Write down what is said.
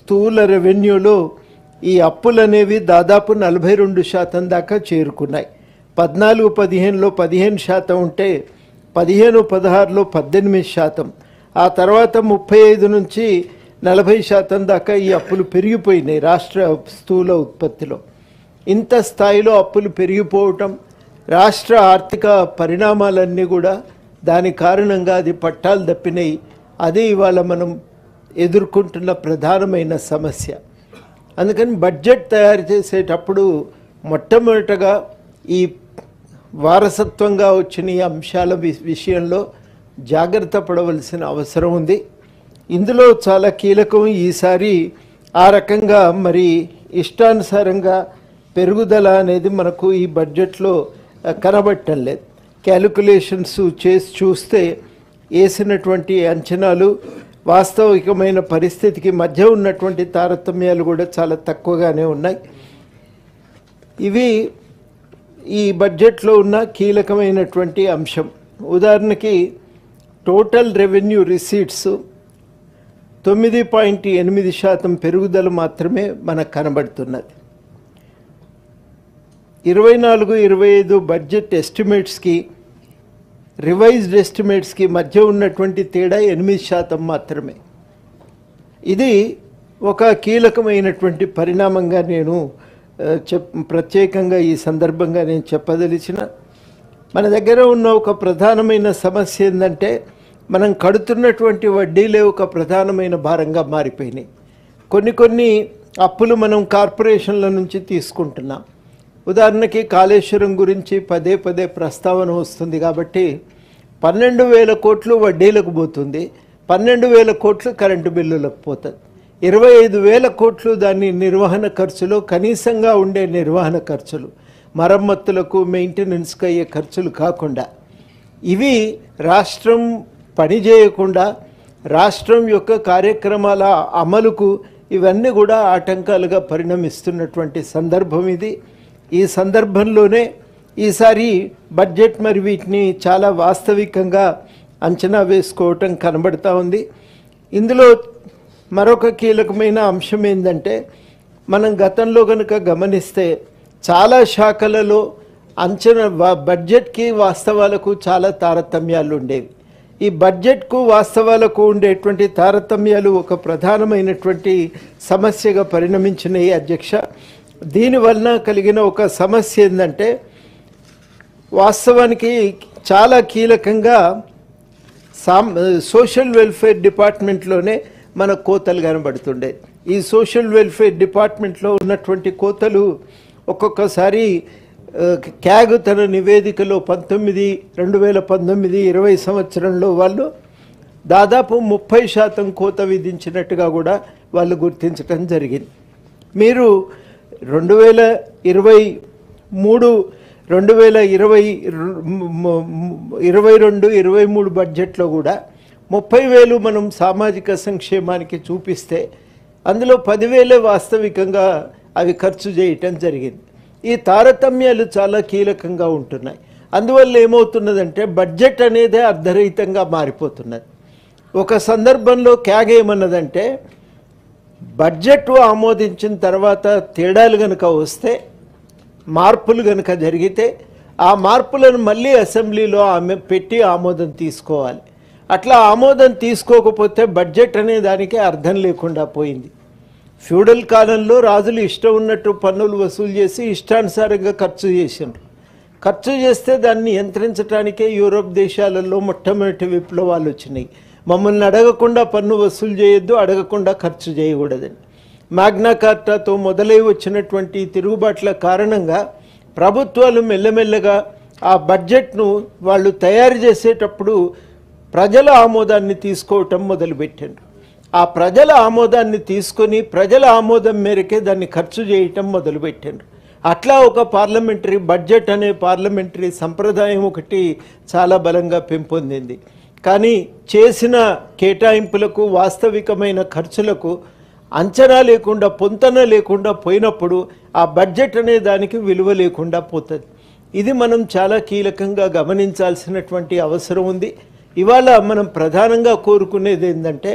స్థూల రెవెన్యూలో ఈ అప్పులు అనేవి దాదాపు 42% దాకా చేరుకున్నాయి. 14-15లో 15% ఉంటే 15-16లో 18%, ఆ తర్వాత 35 నుంచి 40% దాకా ఈ అప్పులు పెరిగిపోయినాయి రాష్ట్ర స్థూల ఉత్పత్తిలో. ఇంత స్థాయిలో అప్పులు పెరిగిపోవటం, రాష్ట్ర ఆర్థిక పరిణామాలన్నీ కూడా దాని కారణంగా అది పట్టాలు తప్పినాయి. అది ఇవాళ మనం ఎదుర్కొంటున్న ప్రధానమైన సమస్య. అందుకని బడ్జెట్ తయారు చేసేటప్పుడు మొట్టమొదటగా ఈ వారసత్వంగా వచ్చిన ఈ అంశాల విషయంలో జాగ్రత్త పడవలసిన అవసరం ఉంది. ఇందులో చాలా కీలకం ఈసారి ఆ రకంగా మరి ఇష్టానుసారంగా పెరుగుదల అనేది మనకు ఈ బడ్జెట్లో కనబడటం లేదు. క్యాలిక్యులేషన్స్ చేసి చూస్తే వేసినటువంటి అంచనాలు వాస్తవికమైన పరిస్థితికి మధ్య ఉన్నటువంటి తారతమ్యాలు కూడా చాలా తక్కువగానే ఉన్నాయి. ఇవి ఈ బడ్జెట్లో ఉన్న కీలకమైనటువంటి అంశం. ఉదాహరణకి టోటల్ రెవెన్యూ రిసీట్స్ 9.8% పెరుగుదల మాత్రమే మనకు కనబడుతున్నది. 24-25 బడ్జెట్ ఎస్టిమేట్స్కి రివైజ్డ్ ఎస్టిమేట్స్కి మధ్య ఉన్నటువంటి తేడా 8% మాత్రమే. ఇది ఒక కీలకమైనటువంటి పరిణామంగా నేను ప్రత్యేకంగా ఈ సందర్భంగా నేను చెప్పదలిచిన. మన దగ్గర ఉన్న ఒక ప్రధానమైన సమస్య ఏంటంటే మనం కడుతున్నటువంటి వడ్డీలే ఒక ప్రధానమైన భారంగా మారిపోయినాయి. కొన్ని అప్పులు మనం కార్పొరేషన్ల నుంచి తీసుకుంటున్నాం. ఉదాహరణకి కాళేశ్వరం గురించి పదే ప్రస్తావన వస్తుంది కాబట్టి 12,000 కోట్లు వడ్డీలకు పోతుంది, 12,000 కోట్లు కరెంటు బిల్లులకు పోతుంది, 25,000 కోట్లు దాని నిర్వహణ ఖర్చులో కనీసంగా ఉండే నిర్వహణ ఖర్చులు, మరమ్మతులకు మెయింటెనెన్స్కి అయ్యే ఖర్చులు కాకుండా ఇవి రాష్ట్రం పని చేయకుండా రాష్ట్రం యొక్క కార్యక్రమాల అమలుకు ఇవన్నీ కూడా ఆటంకాలుగా పరిణమిస్తున్నటువంటి సందర్భం ఇది. ఈ సందర్భంలోనే ఈసారి బడ్జెట్ మరి వీటిని చాలా వాస్తవికంగా అంచనా వేసుకోవటం కనబడతా ఉంది. ఇందులో మరొక కీలకమైన అంశం ఏంటంటే మనం గతంలో కనుక గమనిస్తే చాలా శాఖలలో బడ్జెట్కి వాస్తవాలకు చాలా తారతమ్యాలు ఉండేవి. ఈ బడ్జెట్కు వాస్తవాలకు ఉండేటువంటి తారతమ్యాలు ఒక ప్రధానమైనటువంటి సమస్యగా పరిణమించినాయి అధ్యక్ష. దీనివలన కలిగిన ఒక సమస్య ఏంటంటే వాస్తవానికి చాలా కీలకంగా సోషల్ వెల్ఫేర్ డిపార్ట్మెంట్లోనే మన కోతలు కనబడుతుండే. ఈ సోషల్ వెల్ఫేర్ డిపార్ట్మెంట్లో ఉన్నటువంటి కోతలు ఒక్కొక్కసారి క్యాగ్ తన నివేదికలో 2019-20 సంవత్సరంలో వాళ్ళు దాదాపు 30% కోత విధించినట్టుగా కూడా వాళ్ళు గుర్తించడం జరిగింది. మీరు 2022-23 బడ్జెట్లో కూడా 30,000 మనం సామాజిక సంక్షేమానికి చూపిస్తే అందులో 10,000 వాస్తవికంగా అవి ఖర్చు చేయటం జరిగింది. ఈ తారతమ్యాలు చాలా కీలకంగా ఉంటున్నాయి. అందువల్ల ఏమవుతున్నదంటే బడ్జెట్ అనేది అర్ధరహితంగా మారిపోతున్నది. ఒక సందర్భంలో క్యాగ్ ఏమన్నదంటే బడ్జెట్ ఆమోదించిన తర్వాత తేడాలు కనుక వస్తే, మార్పులు కనుక జరిగితే ఆ మార్పులను మళ్ళీ అసెంబ్లీలో పెట్టి ఆమోదం తీసుకోవాలి. అట్లా ఆమోదం తీసుకోకపోతే బడ్జెట్ అనే దానికి అర్థం లేకుండా పోయింది. ఫ్యూడల్ కాలంలో రాజులు ఇష్టం ఉన్నట్టు పన్నులు వసూలు చేసి ఇష్టానుసారంగా ఖర్చు చేసిండ్రు. ఖర్చు చేస్తే దాన్ని నియంత్రించడానికే యూరోప్ దేశాలలో మొట్టమొదటి విప్లవాలు వచ్చినాయి. మమ్మల్ని అడగకుండా పన్ను వసూలు చేయొద్దు, అడగకుండా ఖర్చు చేయకూడదని. మ్యాగ్నా కార్టాతో మొదలై వచ్చినటువంటి తిరుగుబాట్ల కారణంగా ప్రభుత్వాలు మెల్లమెల్లగా ఆ బడ్జెట్ను వాళ్ళు తయారు చేసేటప్పుడు ప్రజల ఆమోదాన్ని తీసుకోవటం మొదలుపెట్టారు. ఆ ప్రజల ఆమోదాన్ని తీసుకొని ప్రజల ఆమోదం మేరకే దాన్ని ఖర్చు చేయటం మొదలుపెట్టారు. అట్లా ఒక పార్లమెంటరీ బడ్జెట్ అనే పార్లమెంటరీ సంప్రదాయం ఒకటి చాలా బలంగా పెంపొందింది. కానీ చేసిన కేటాయింపులకు వాస్తవికమైన ఖర్చులకు అంచనా లేకుండా పొంతన లేకుండా పోయినప్పుడు ఆ బడ్జెట్ అనే దానికి విలువ లేకుండా పోతుంది. ఇది మనం చాలా కీలకంగా గమనించాల్సినటువంటి అవసరం ఉంది. ఇవాళ మనం ప్రధానంగా కోరుకునేది ఏంటంటే